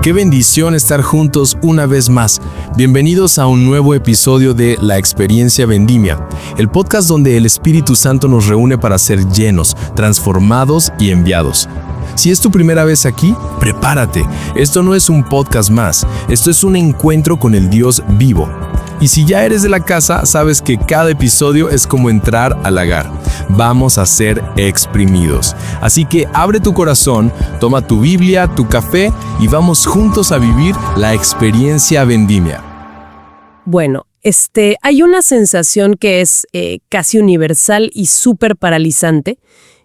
Qué bendición estar juntos una vez más. Bienvenidos a un nuevo episodio de La Experiencia Vendimia, el podcast donde el Espíritu Santo nos reúne para ser llenos, transformados y enviados. Si es tu primera vez aquí, prepárate. Esto no es un podcast más, esto es un encuentro con el Dios vivo. Y si ya eres de la casa, sabes que cada episodio es como entrar al lagar. Vamos a ser exprimidos. Así que abre tu corazón, toma tu Biblia, tu café y vamos juntos a vivir la experiencia vendimia. Bueno, hay una sensación que es casi universal y súper paralizante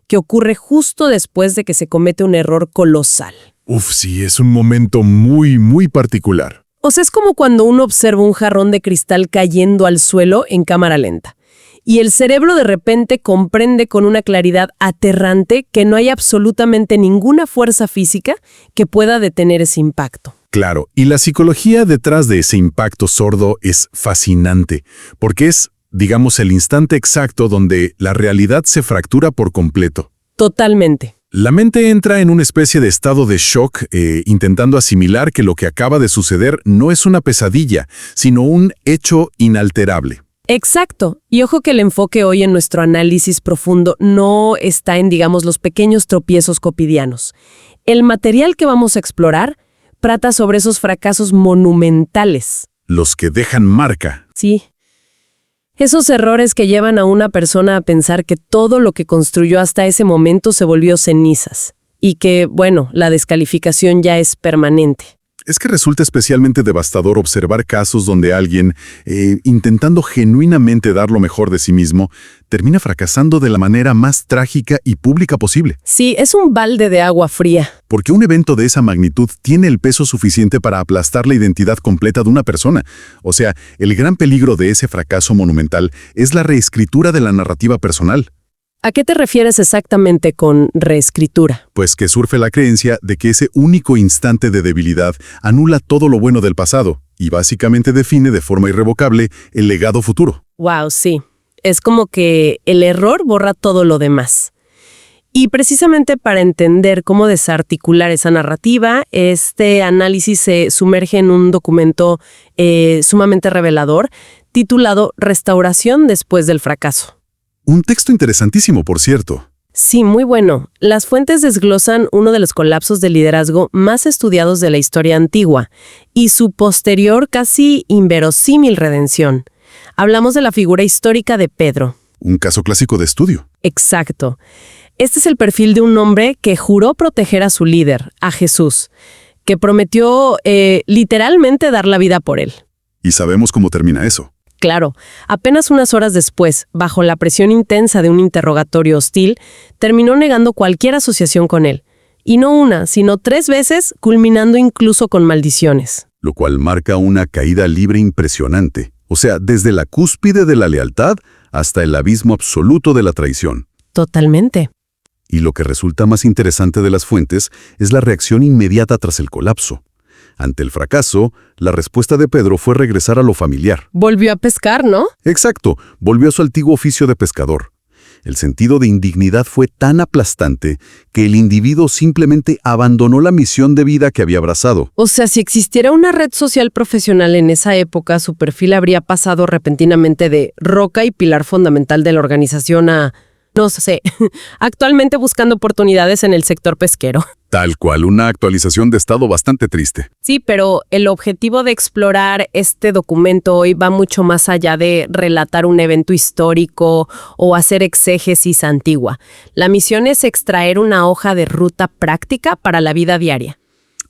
que ocurre justo después de que se comete un error colosal. Sí, es un momento muy particular. O sea, es como cuando uno observa un jarrón de cristal cayendo al suelo en cámara lenta. Y el cerebro de repente comprende con una claridad aterrante que no hay absolutamente ninguna fuerza física que pueda detener ese impacto. Claro, y la psicología detrás de ese impacto sordo es fascinante, porque es, digamos, el instante exacto donde la realidad se fractura por completo. Totalmente. La mente entra en una especie de estado de shock, intentando asimilar que lo que acaba de suceder no es una pesadilla, sino un hecho inalterable. Exacto. Y ojo que el enfoque hoy en nuestro análisis profundo no está en, digamos, los pequeños tropiezos cotidianos. El material que vamos a explorar trata sobre esos fracasos monumentales. Los que dejan marca. Sí. Esos errores que llevan a una persona a pensar que todo lo que construyó hasta ese momento se volvió cenizas. Y que, bueno, la descalificación ya es permanente. Es que resulta especialmente devastador observar casos donde alguien, intentando genuinamente dar lo mejor de sí mismo, termina fracasando de la manera más trágica y pública posible. Sí, es un balde de agua fría. Porque un evento de esa magnitud tiene el peso suficiente para aplastar la identidad completa de una persona. O sea, el gran peligro de ese fracaso monumental es la reescritura de la narrativa personal. ¿A qué te refieres exactamente con reescritura? Pues que surge la creencia de que ese único instante de debilidad anula todo lo bueno del pasado y básicamente define de forma irrevocable el legado futuro. Wow, sí. Es como que el error borra todo lo demás. Y precisamente para entender cómo desarticular esa narrativa, este análisis se sumerge en un documento sumamente revelador titulado Restauración después del fracaso. Un texto interesantísimo, por cierto. Sí, muy bueno. Las fuentes desglosan uno de los colapsos de liderazgo más estudiados de la historia antigua y su posterior, casi inverosímil redención. Hablamos de la figura histórica de Pedro. Un caso clásico de estudio. Exacto. Este es el perfil de un hombre que juró proteger a su líder, a Jesús, que prometió literalmente dar la vida por él. Y sabemos cómo termina eso. Claro, apenas unas horas después, bajo la presión intensa de un interrogatorio hostil, terminó negando cualquier asociación con él. Y no una, sino 3 veces, culminando incluso con maldiciones. Lo cual marca una caída libre impresionante. O sea, desde la cúspide de la lealtad hasta el abismo absoluto de la traición. Totalmente. Y lo que resulta más interesante de las fuentes es la reacción inmediata tras el colapso. Ante el fracaso, la respuesta de Pedro fue regresar a lo familiar. Volvió a pescar, ¿no? Exacto, volvió a su antiguo oficio de pescador. El sentido de indignidad fue tan aplastante que el individuo simplemente abandonó la misión de vida que había abrazado. O sea, si existiera una red social profesional en esa época, su perfil habría pasado repentinamente de roca y pilar fundamental de la organización a, no sé, actualmente buscando oportunidades en el sector pesquero. Tal cual, una actualización de estado bastante triste. Sí, pero el objetivo de explorar este documento hoy va mucho más allá de relatar un evento histórico o hacer exégesis antigua. La misión es extraer una hoja de ruta práctica para la vida diaria.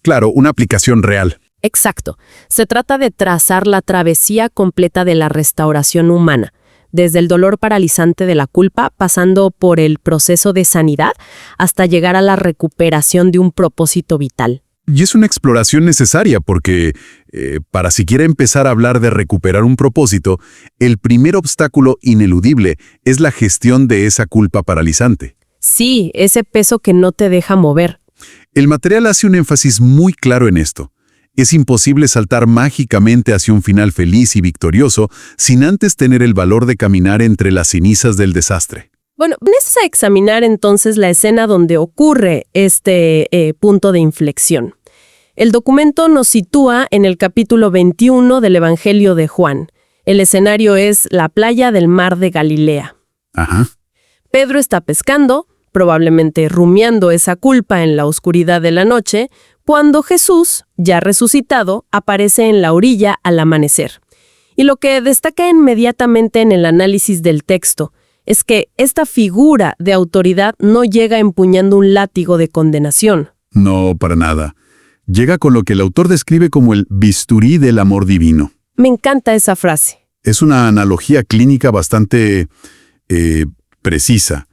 Claro, una aplicación real. Exacto. Se trata de trazar la travesía completa de la restauración humana, desde el dolor paralizante de la culpa, pasando por el proceso de sanidad, hasta llegar a la recuperación de un propósito vital. Y es una exploración necesaria porque, para siquiera empezar a hablar de recuperar un propósito, el primer obstáculo ineludible es la gestión de esa culpa paralizante. Sí, ese peso que no te deja mover. El material hace un énfasis muy claro en esto. Es imposible saltar mágicamente hacia un final feliz y victorioso sin antes tener el valor de caminar entre las cenizas del desastre. Bueno, vamos a examinar entonces la escena donde ocurre este punto de inflexión. El documento nos sitúa en el capítulo 21 del Evangelio de Juan. El escenario es la playa del mar de Galilea. Ajá. Pedro está pescando, probablemente rumiando esa culpa en la oscuridad de la noche, cuando Jesús, ya resucitado, aparece en la orilla al amanecer. Y lo que destaca inmediatamente en el análisis del texto es que esta figura de autoridad no llega empuñando un látigo de condenación. No, para nada. Llega con lo que el autor describe como el bisturí del amor divino. Me encanta esa frase. Es una analogía clínica bastante precisa,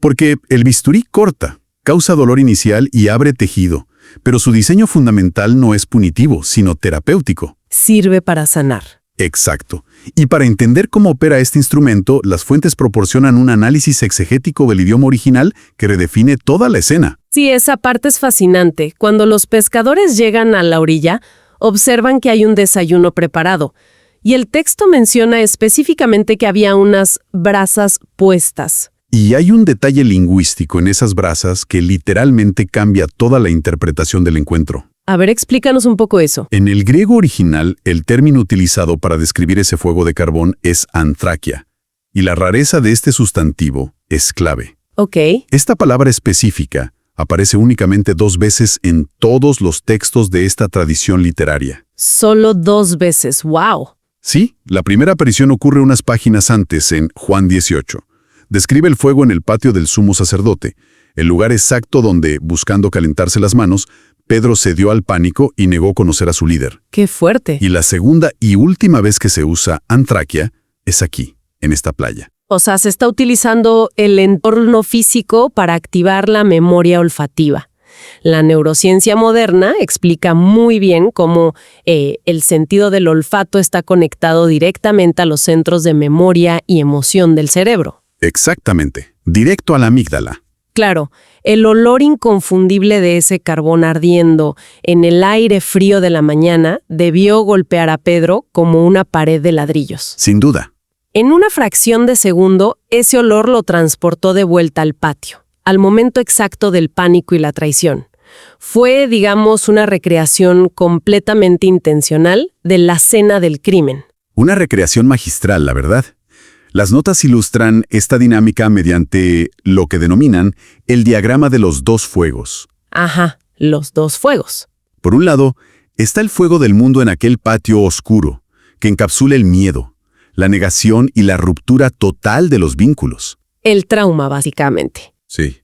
porque el bisturí corta, causa dolor inicial y abre tejido, pero su diseño fundamental no es punitivo, sino terapéutico. Sirve para sanar. Exacto. Y para entender cómo opera este instrumento, las fuentes proporcionan un análisis exegético del idioma original que redefine toda la escena. Sí, esa parte es fascinante. Cuando los pescadores llegan a la orilla, observan que hay un desayuno preparado. Y el texto menciona específicamente que había unas brasas puestas. Y hay un detalle lingüístico en esas brasas que literalmente cambia toda la interpretación del encuentro. A ver, explícanos un poco eso. En el griego original, el término utilizado para describir ese fuego de carbón es antraquia, y la rareza de este sustantivo es clave. Ok. Esta palabra específica aparece únicamente 2 veces en todos los textos de esta tradición literaria. Solo 2 veces. ¡Wow! Sí, la primera aparición ocurre unas páginas antes, en Juan 18. Describe el fuego en el patio del sumo sacerdote, el lugar exacto donde, buscando calentarse las manos, Pedro cedió al pánico y negó conocer a su líder. ¡Qué fuerte! Y la segunda y última vez que se usa antraquia es aquí, en esta playa. O sea, se está utilizando el entorno físico para activar la memoria olfativa. La neurociencia moderna explica muy bien cómo el sentido del olfato está conectado directamente a los centros de memoria y emoción del cerebro. Exactamente, directo a la amígdala. Claro, el olor inconfundible de ese carbón ardiendo en el aire frío de la mañana debió golpear a Pedro como una pared de ladrillos. Sin duda. En una fracción de segundo, ese olor lo transportó de vuelta al patio, al momento exacto del pánico y la traición. Fue, digamos, una recreación completamente intencional de la escena del crimen. Una recreación magistral, la verdad. Las notas ilustran esta dinámica mediante lo que denominan el diagrama de los 2 fuegos. Ajá, los 2 fuegos. Por un lado, está el fuego del mundo en aquel patio oscuro, que encapsula el miedo, la negación y la ruptura total de los vínculos. El trauma, básicamente. Sí.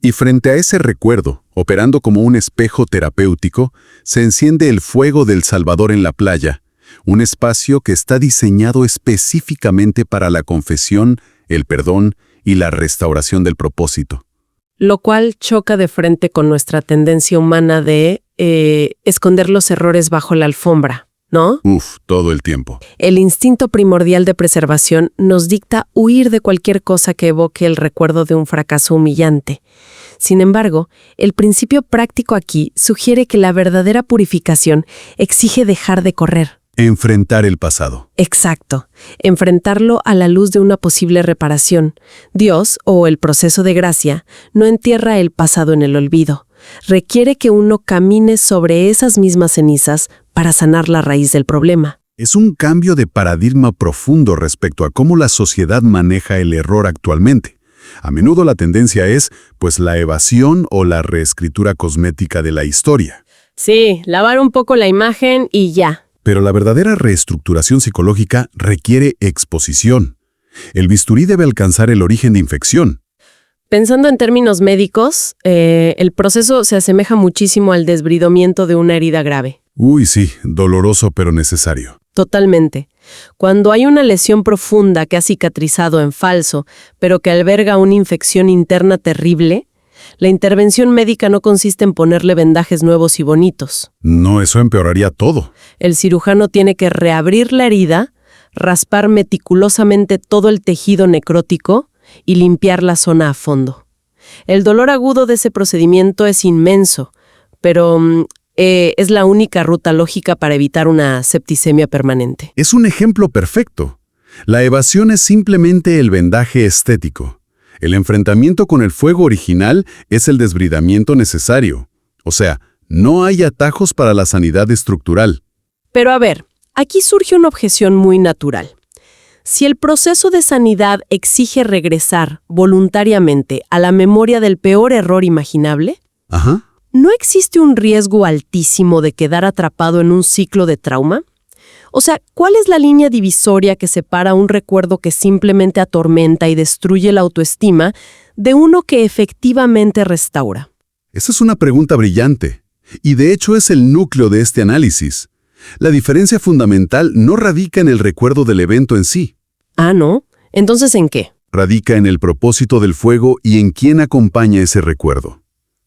Y frente a ese recuerdo, operando como un espejo terapéutico, se enciende el fuego del Salvador en la playa, un espacio que está diseñado específicamente para la confesión, el perdón y la restauración del propósito. Lo cual choca de frente con nuestra tendencia humana de esconder los errores bajo la alfombra, ¿no? Todo el tiempo. El instinto primordial de preservación nos dicta huir de cualquier cosa que evoque el recuerdo de un fracaso humillante. Sin embargo, el principio práctico aquí sugiere que la verdadera purificación exige dejar de correr. Enfrentar el pasado. Exacto. Enfrentarlo a la luz de una posible reparación. Dios, o el proceso de gracia, no entierra el pasado en el olvido. Requiere que uno camine sobre esas mismas cenizas para sanar la raíz del problema. Es un cambio de paradigma profundo respecto a cómo la sociedad maneja el error actualmente. A menudo la tendencia es, pues, la evasión o la reescritura cosmética de la historia. Sí, lavar un poco la imagen y ya. Pero la verdadera reestructuración psicológica requiere exposición. El bisturí debe alcanzar el origen de infección. Pensando en términos médicos, el proceso se asemeja muchísimo al desbridamiento de una herida grave. Sí, doloroso pero necesario. Totalmente. Cuando hay una lesión profunda que ha cicatrizado en falso, pero que alberga una infección interna terrible, la intervención médica no consiste en ponerle vendajes nuevos y bonitos. No, eso empeoraría todo. El cirujano tiene que reabrir la herida, raspar meticulosamente todo el tejido necrótico y limpiar la zona a fondo. El dolor agudo de ese procedimiento es inmenso, pero es la única ruta lógica para evitar una septicemia permanente. Es un ejemplo perfecto. La evasión es simplemente el vendaje estético. El enfrentamiento con el fuego original es el desbridamiento necesario. O sea, No hay atajos para la sanidad estructural. Pero a ver, aquí surge una objeción muy natural. Si el proceso de sanidad exige regresar voluntariamente a la memoria del peor error imaginable, Ajá. ¿no existe un riesgo altísimo de quedar atrapado en un ciclo de trauma? O sea, ¿cuál es la línea divisoria que separa un recuerdo que simplemente atormenta y destruye la autoestima de uno que efectivamente restaura? Esa es una pregunta brillante. Y de hecho es el núcleo de este análisis. La diferencia fundamental no radica en el recuerdo del evento en sí. Ah, ¿no? Entonces, ¿en qué? Radica en el propósito del fuego y en quién acompaña ese recuerdo.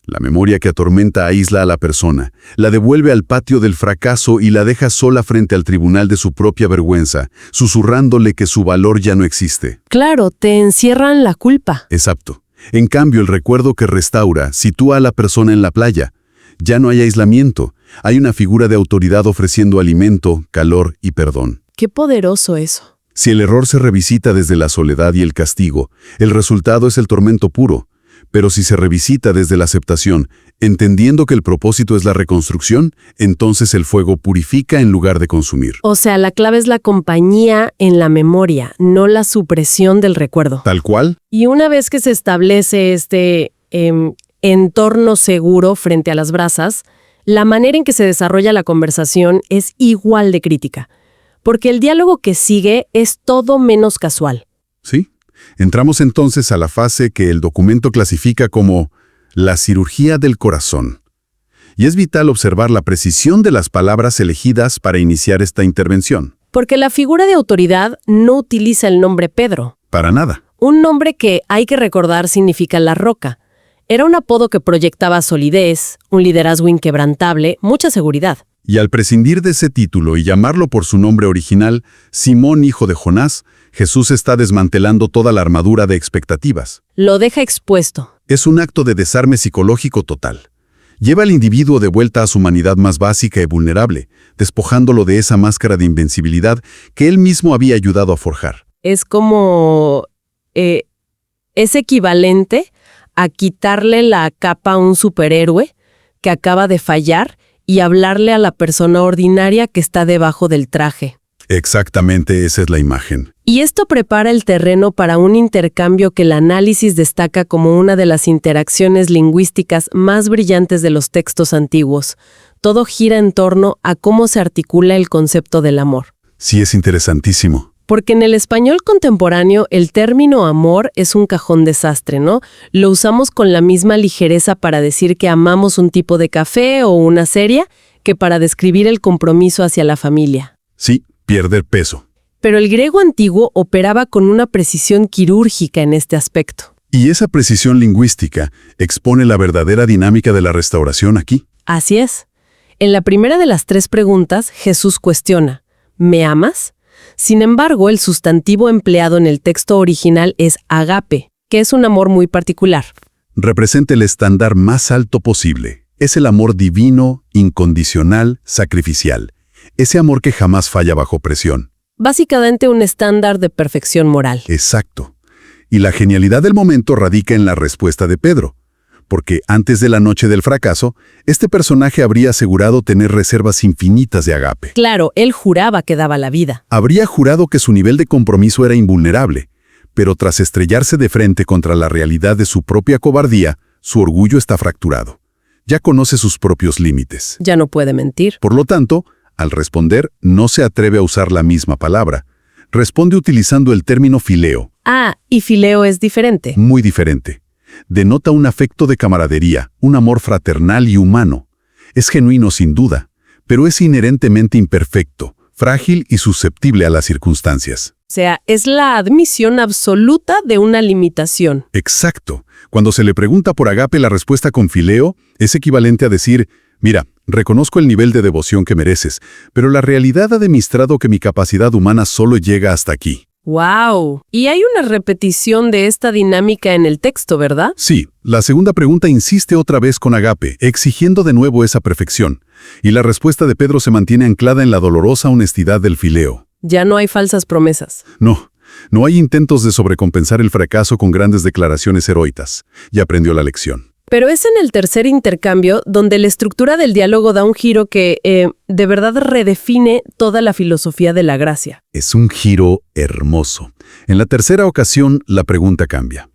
La memoria que atormenta aísla a la persona, la devuelve al patio del fracaso y la deja sola frente al tribunal de su propia vergüenza, susurrándole que su valor ya no existe. Claro, te encierran la culpa. Exacto. En cambio, el recuerdo que restaura sitúa a la persona en la playa. Ya no hay aislamiento, hay una figura de autoridad ofreciendo alimento, calor y perdón. Qué poderoso eso. Si el error se revisita desde la soledad y el castigo, el resultado es el tormento puro. Pero si se revisita desde la aceptación, entendiendo que el propósito es la reconstrucción, entonces el fuego purifica en lugar de consumir. O sea, la clave es la compañía en la memoria, no la supresión del recuerdo. ¿Tal cual? Y una vez que se establece este entorno seguro frente a las brasas, la manera en que se desarrolla la conversación es igual de crítica, porque el diálogo que sigue es todo menos casual. Sí. Entramos entonces a la fase que el documento clasifica como la cirugía del corazón. Y es vital observar la precisión de las palabras elegidas para iniciar esta intervención. Porque la figura de autoridad no utiliza el nombre Pedro. Para nada. Un nombre que, hay que recordar, significa la roca. Era un apodo que proyectaba solidez, un liderazgo inquebrantable, mucha seguridad. Y al prescindir de ese título y llamarlo por su nombre original, Simón, hijo de Jonás, Jesús está desmantelando toda la armadura de expectativas. Lo deja expuesto. Es un acto de desarme psicológico total. Lleva al individuo de vuelta a su humanidad más básica y vulnerable, despojándolo de esa máscara de invencibilidad que él mismo había ayudado a forjar. Es como... es equivalente a quitarle la capa a un superhéroe que acaba de fallar y hablarle a la persona ordinaria que está debajo del traje. Exactamente, esa es la imagen. Y esto prepara el terreno para un intercambio que el análisis destaca como una de las interacciones lingüísticas más brillantes de los textos antiguos. Todo gira en torno a cómo se articula el concepto del amor. Sí, es interesantísimo. Porque en el español contemporáneo el término amor es un cajón desastre, ¿no? Lo usamos con la misma ligereza para decir que amamos un tipo de café o una serie que para describir el compromiso hacia la familia. Sí, pierde peso. Pero el griego antiguo operaba con una precisión quirúrgica en este aspecto. Y esa precisión lingüística expone la verdadera dinámica de la restauración aquí. Así es. En la primera de las 3 preguntas, Jesús cuestiona, ¿me amas? Sin embargo, el sustantivo empleado en el texto original es agape, que es un amor muy particular. Representa el estándar más alto posible. Es el amor divino, incondicional, sacrificial. Ese amor que jamás falla bajo presión. Básicamente un estándar de perfección moral. Exacto. Y la genialidad del momento radica en la respuesta de Pedro. Porque antes de la noche del fracaso, este personaje habría asegurado tener reservas infinitas de agape. Claro, él juraba que daba la vida. Habría jurado que su nivel de compromiso era invulnerable, pero tras estrellarse de frente contra la realidad de su propia cobardía, su orgullo está fracturado. Ya conoce sus propios límites. Ya no puede mentir. Por lo tanto, al responder, no se atreve a usar la misma palabra. Responde utilizando el término fileo. Ah, y fileo es diferente. Muy diferente. Denota un afecto de camaradería, un amor fraternal y humano. Es genuino sin duda, pero es inherentemente imperfecto, frágil y susceptible a las circunstancias. O sea, es la admisión absoluta de una limitación. Exacto. Cuando se le pregunta por agape, la respuesta con fileo es equivalente a decir, mira, reconozco el nivel de devoción que mereces, pero la realidad ha demostrado que mi capacidad humana solo llega hasta aquí. ¡Wow! Y hay una repetición de esta dinámica en el texto, ¿verdad? Sí, la segunda pregunta insiste otra vez con agape, exigiendo de nuevo esa perfección. Y la respuesta de Pedro se mantiene anclada en la dolorosa honestidad del fileo. Ya no hay falsas promesas. No hay intentos de sobrecompensar el fracaso con grandes declaraciones heroicas. Ya aprendió la lección. Pero es en el tercer intercambio donde la estructura del diálogo da un giro que de verdad redefine toda la filosofía de la gracia. Es un giro hermoso. En la tercera ocasión, la pregunta cambia.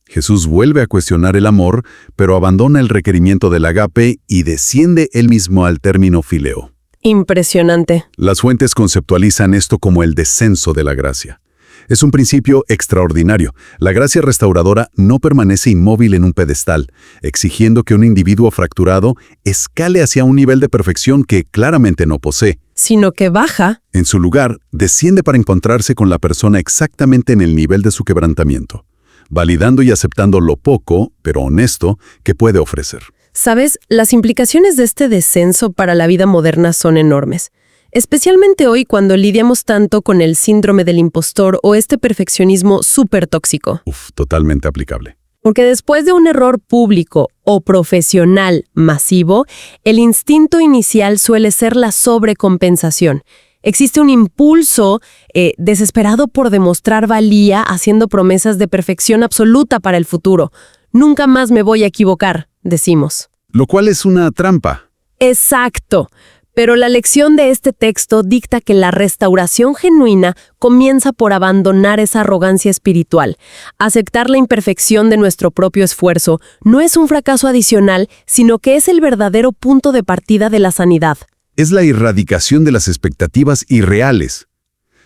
Jesús vuelve a cuestionar el amor, pero abandona el requerimiento del agape y desciende él mismo al término fileo. Impresionante. Las fuentes conceptualizan esto como el descenso de la gracia. Es un principio extraordinario. La gracia restauradora no permanece inmóvil en un pedestal, exigiendo que un individuo fracturado escale hacia un nivel de perfección que claramente no posee. Sino que baja. En su lugar, desciende para encontrarse con la persona exactamente en el nivel de su quebrantamiento, validando y aceptando lo poco, pero honesto, que puede ofrecer. ¿Sabes? Las implicaciones de este descenso para la vida moderna son enormes. Especialmente hoy cuando lidiamos tanto con el síndrome del impostor o este perfeccionismo súper tóxico. Totalmente aplicable. Porque después de un error público o profesional masivo, el instinto inicial suele ser la sobrecompensación. Existe un impulso desesperado por demostrar valía haciendo promesas de perfección absoluta para el futuro. Nunca más me voy a equivocar, decimos. Lo cual es una trampa. Exacto. Pero la lección de este texto dicta que la restauración genuina comienza por abandonar esa arrogancia espiritual. Aceptar la imperfección de nuestro propio esfuerzo no es un fracaso adicional, sino que es el verdadero punto de partida de la sanidad. Es la erradicación de las expectativas irreales.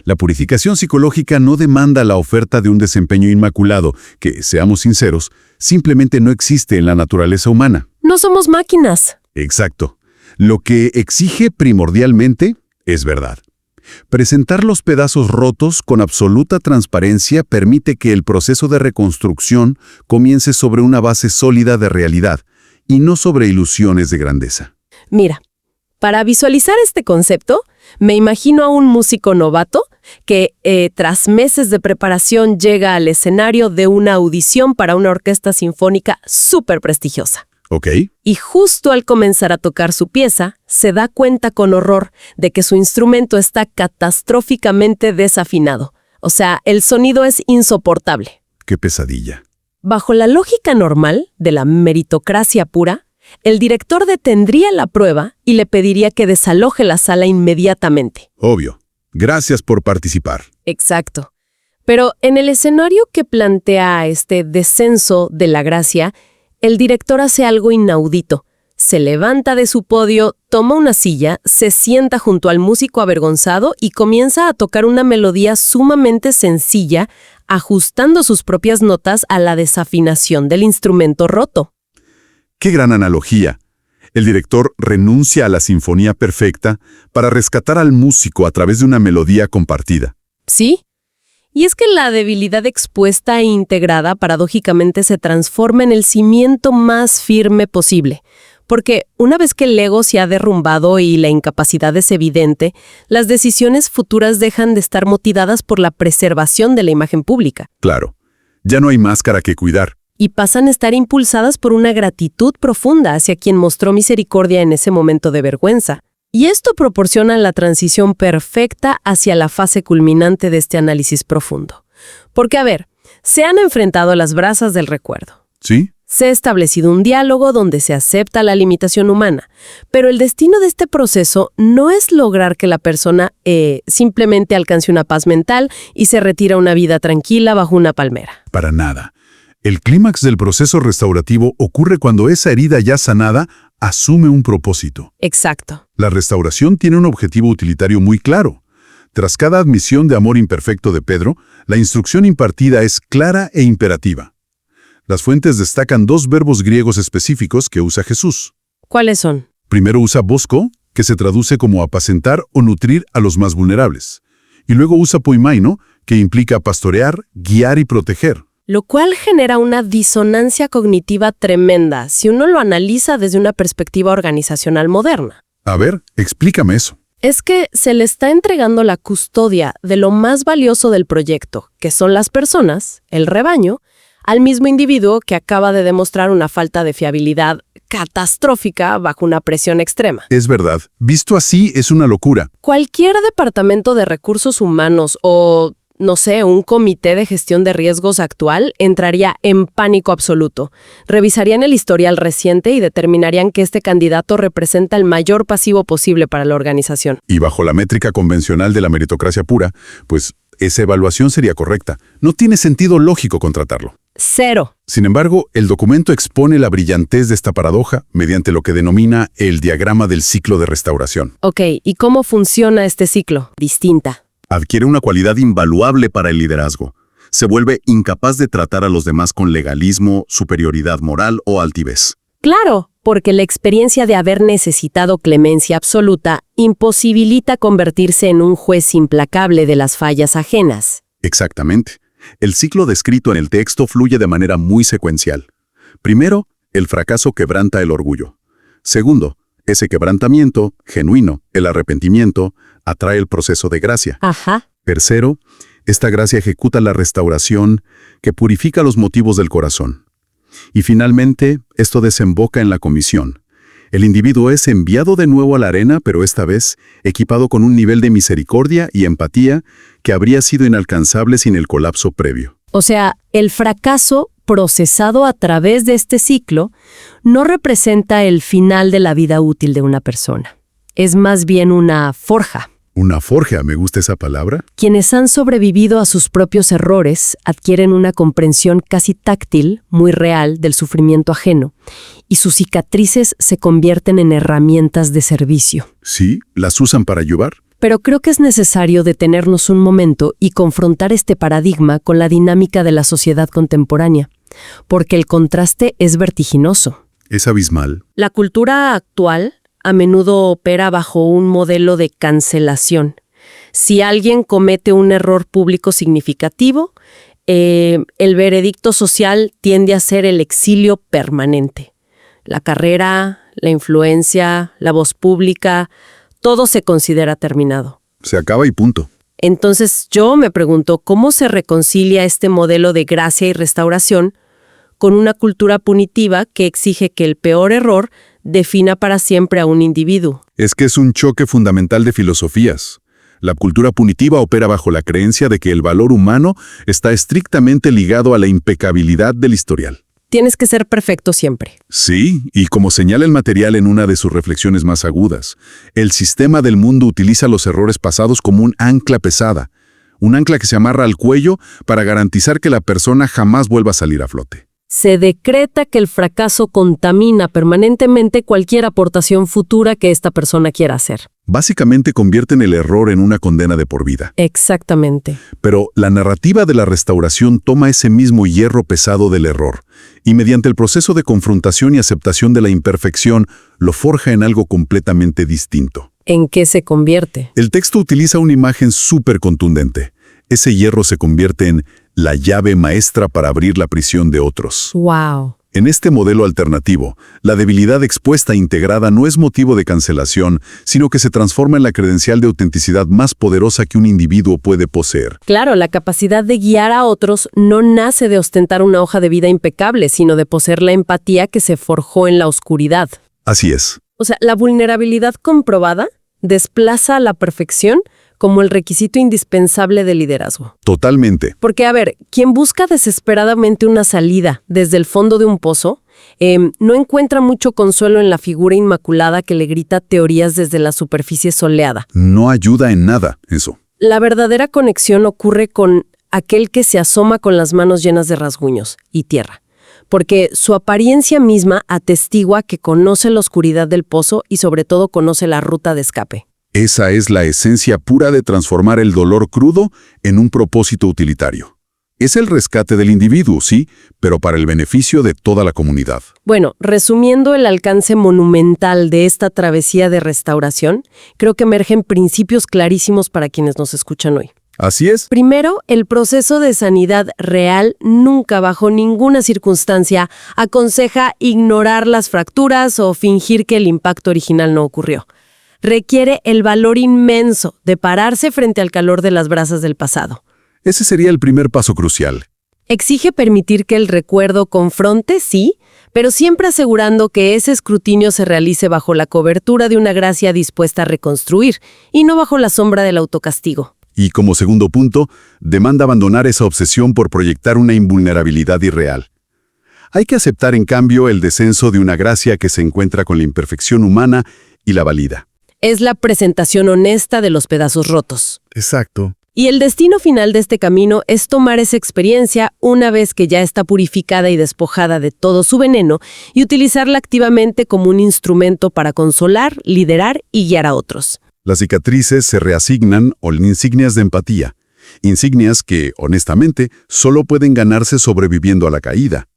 La purificación psicológica no demanda la oferta de un desempeño inmaculado, que, seamos sinceros, simplemente no existe en la naturaleza humana. No somos máquinas. Exacto. Lo que exige primordialmente es verdad. Presentar los pedazos rotos con absoluta transparencia permite que el proceso de reconstrucción comience sobre una base sólida de realidad y no sobre ilusiones de grandeza. Mira, para visualizar este concepto, me imagino a un músico novato que, tras meses de preparación, llega al escenario de una audición para una orquesta sinfónica súper prestigiosa. ¿Ok? Y justo al comenzar a tocar su pieza, se da cuenta con horror de que su instrumento está catastróficamente desafinado. O sea, el sonido es insoportable. ¡Qué pesadilla! Bajo la lógica normal de la meritocracia pura, el director detendría la prueba y le pediría que desaloje la sala inmediatamente. Obvio. Gracias por participar. Exacto. Pero en el escenario que plantea este descenso de la gracia, el director hace algo inaudito. Se levanta de su podio, toma una silla, se sienta junto al músico avergonzado y comienza a tocar una melodía sumamente sencilla, ajustando sus propias notas a la desafinación del instrumento roto. ¡Qué gran analogía! El director renuncia a la sinfonía perfecta para rescatar al músico a través de una melodía compartida. ¿Sí? Y es que la debilidad expuesta e integrada paradójicamente se transforma en el cimiento más firme posible. Porque una vez que el ego se ha derrumbado y la incapacidad es evidente, las decisiones futuras dejan de estar motivadas por la preservación de la imagen pública. Claro, ya no hay máscara que cuidar. Y pasan a estar impulsadas por una gratitud profunda hacia quien mostró misericordia en ese momento de vergüenza. Y esto proporciona la transición perfecta hacia la fase culminante de este análisis profundo. Porque, a ver, se han enfrentado a las brasas del recuerdo. ¿Sí? Se ha establecido un diálogo donde se acepta la limitación humana, pero el destino de este proceso no es lograr que la persona simplemente alcance una paz mental y se retire a una vida tranquila bajo una palmera. Para nada. El clímax del proceso restaurativo ocurre cuando esa herida ya sanada asume un propósito. Exacto. La restauración tiene un objetivo utilitario muy claro. Tras cada admisión de amor imperfecto de Pedro, la instrucción impartida es clara e imperativa. Las fuentes destacan dos verbos griegos específicos que usa Jesús. ¿Cuáles son? Primero usa bosko, que se traduce como apacentar o nutrir a los más vulnerables. Y luego usa poimaino, que implica pastorear, guiar y proteger. Lo cual genera una disonancia cognitiva tremenda si uno lo analiza desde una perspectiva organizacional moderna. A ver, explícame eso. Es que se le está entregando la custodia de lo más valioso del proyecto, que son las personas, el rebaño, al mismo individuo que acaba de demostrar una falta de fiabilidad catastrófica bajo una presión extrema. Es verdad, visto así es una locura. Cualquier departamento de recursos humanos o no sé, un comité de gestión de riesgos actual entraría en pánico absoluto. Revisarían el historial reciente y determinarían que este candidato representa el mayor pasivo posible para la organización. Y bajo la métrica convencional de la meritocracia pura, pues esa evaluación sería correcta. No tiene sentido lógico contratarlo. Cero. Sin embargo, el documento expone la brillantez de esta paradoja mediante lo que denomina el diagrama del ciclo de restauración. Ok, ¿y cómo funciona este ciclo? Distinta. Adquiere una cualidad invaluable para el liderazgo. Se vuelve incapaz de tratar a los demás con legalismo, superioridad moral o altivez. Claro, porque la experiencia de haber necesitado clemencia absoluta imposibilita convertirse en un juez implacable de las fallas ajenas. Exactamente. El ciclo descrito en el texto fluye de manera muy secuencial. Primero, el fracaso quebranta el orgullo. Segundo, ese quebrantamiento, genuino, el arrepentimiento, atrae el proceso de gracia. Ajá. Tercero, esta gracia ejecuta la restauración que purifica los motivos del corazón. Y finalmente, esto desemboca en la comisión. El individuo es enviado de nuevo a la arena, pero esta vez equipado con un nivel de misericordia y empatía que habría sido inalcanzable sin el colapso previo. O sea, el fracaso procesado a través de este ciclo no representa el final de la vida útil de una persona. Es más bien una forja. ¿Una forja? ¿Me gusta esa palabra? Quienes han sobrevivido a sus propios errores adquieren una comprensión casi táctil, muy real, del sufrimiento ajeno, y sus cicatrices se convierten en herramientas de servicio. Sí, las usan para ayudar. Pero creo que es necesario detenernos un momento y confrontar este paradigma con la dinámica de la sociedad contemporánea, porque el contraste es vertiginoso. Es abismal. La cultura actual a menudo opera bajo un modelo de cancelación. Si alguien comete un error público significativo, el veredicto social tiende a ser el exilio permanente. La carrera, la influencia, la voz pública, todo se considera terminado. Se acaba y punto. Entonces yo me pregunto, ¿cómo se reconcilia este modelo de gracia y restauración con una cultura punitiva que exige que el peor error defina para siempre a un individuo? Es que es un choque fundamental de filosofías. La cultura punitiva opera bajo la creencia de que el valor humano está estrictamente ligado a la impecabilidad del historial. Tienes que ser perfecto siempre. Sí, y como señala el material en una de sus reflexiones más agudas, el sistema del mundo utiliza los errores pasados como un ancla pesada, un ancla que se amarra al cuello para garantizar que la persona jamás vuelva a salir a flote. Se decreta que el fracaso contamina permanentemente cualquier aportación futura que esta persona quiera hacer. Básicamente convierten el error en una condena de por vida. Exactamente. Pero la narrativa de la restauración toma ese mismo hierro pesado del error y mediante el proceso de confrontación y aceptación de la imperfección lo forja en algo completamente distinto. ¿En qué se convierte? El texto utiliza una imagen súper contundente. Ese hierro se convierte en la llave maestra para abrir la prisión de otros. ¡Wow! En este modelo alternativo, la debilidad expuesta e integrada no es motivo de cancelación, sino que se transforma en la credencial de autenticidad más poderosa que un individuo puede poseer. Claro, la capacidad de guiar a otros no nace de ostentar una hoja de vida impecable, sino de poseer la empatía que se forjó en la oscuridad. Así es. O sea, la vulnerabilidad comprobada desplaza a la perfección como el requisito indispensable del liderazgo. Totalmente. Porque, a ver, quien busca desesperadamente una salida desde el fondo de un pozo, no encuentra mucho consuelo en la figura inmaculada que le grita teorías desde la superficie soleada. No ayuda en nada eso. La verdadera conexión ocurre con aquel que se asoma con las manos llenas de rasguños y tierra, porque su apariencia misma atestigua que conoce la oscuridad del pozo y sobre todo conoce la ruta de escape. Esa es la esencia pura de transformar el dolor crudo en un propósito utilitario. Es el rescate del individuo, sí, pero para el beneficio de toda la comunidad. Bueno, resumiendo el alcance monumental de esta travesía de restauración, creo que emergen principios clarísimos para quienes nos escuchan hoy. Así es. Primero, el proceso de sanidad real nunca, bajo ninguna circunstancia, aconseja ignorar las fracturas o fingir que el impacto original no ocurrió. Requiere el valor inmenso de pararse frente al calor de las brasas del pasado. Ese sería el primer paso crucial. Exige permitir que el recuerdo confronte, sí, pero siempre asegurando que ese escrutinio se realice bajo la cobertura de una gracia dispuesta a reconstruir y no bajo la sombra del autocastigo. Y como segundo punto, demanda abandonar esa obsesión por proyectar una invulnerabilidad irreal. Hay que aceptar, en cambio, el descenso de una gracia que se encuentra con la imperfección humana y la valida. Es la presentación honesta de los pedazos rotos. Exacto. Y el destino final de este camino es tomar esa experiencia una vez que ya está purificada y despojada de todo su veneno y utilizarla activamente como un instrumento para consolar, liderar y guiar a otros. Las cicatrices se reasignan o insignias de empatía. Insignias que, honestamente, solo pueden ganarse sobreviviendo a la caída.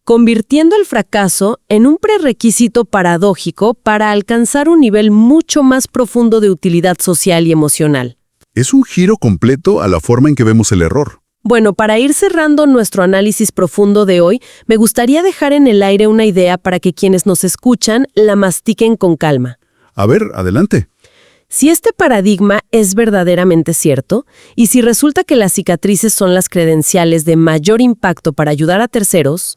Convirtiendo el fracaso en un prerequisito paradójico para alcanzar un nivel mucho más profundo de utilidad social y emocional. Es un giro completo a la forma en que vemos el error. Bueno, para ir cerrando nuestro análisis profundo de hoy, me gustaría dejar en el aire una idea para que quienes nos escuchan la mastiquen con calma. A ver, adelante. Si este paradigma es verdaderamente cierto, y si resulta que las cicatrices son las credenciales de mayor impacto para ayudar a terceros,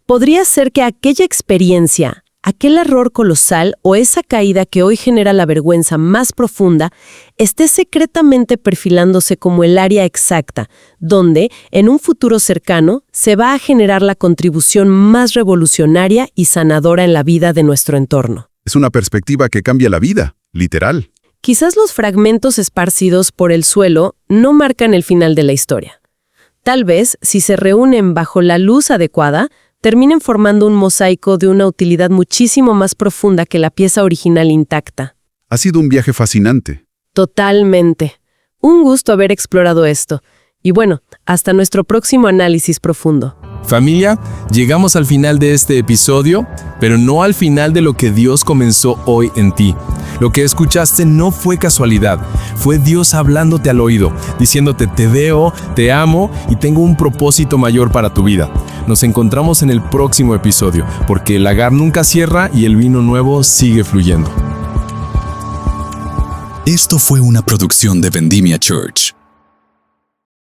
podría ser que aquella experiencia, aquel error colosal o esa caída que hoy genera la vergüenza más profunda, esté secretamente perfilándose como el área exacta, donde, en un futuro cercano, se va a generar la contribución más revolucionaria y sanadora en la vida de nuestro entorno. Es una perspectiva que cambia la vida, literal. Quizás los fragmentos esparcidos por el suelo no marcan el final de la historia. Tal vez, si se reúnen bajo la luz adecuada, terminen formando un mosaico de una utilidad muchísimo más profunda que la pieza original intacta. Ha sido un viaje fascinante. Totalmente. Un gusto haber explorado esto. Y bueno, hasta nuestro próximo análisis profundo. Familia, llegamos al final de este episodio, pero no al final de lo que Dios comenzó hoy en ti. Lo que escuchaste no fue casualidad, fue Dios hablándote al oído, diciéndote te veo, te amo y tengo un propósito mayor para tu vida. Nos encontramos en el próximo episodio, porque el lagar nunca cierra y el vino nuevo sigue fluyendo. Esto fue una producción de Vendimia Church.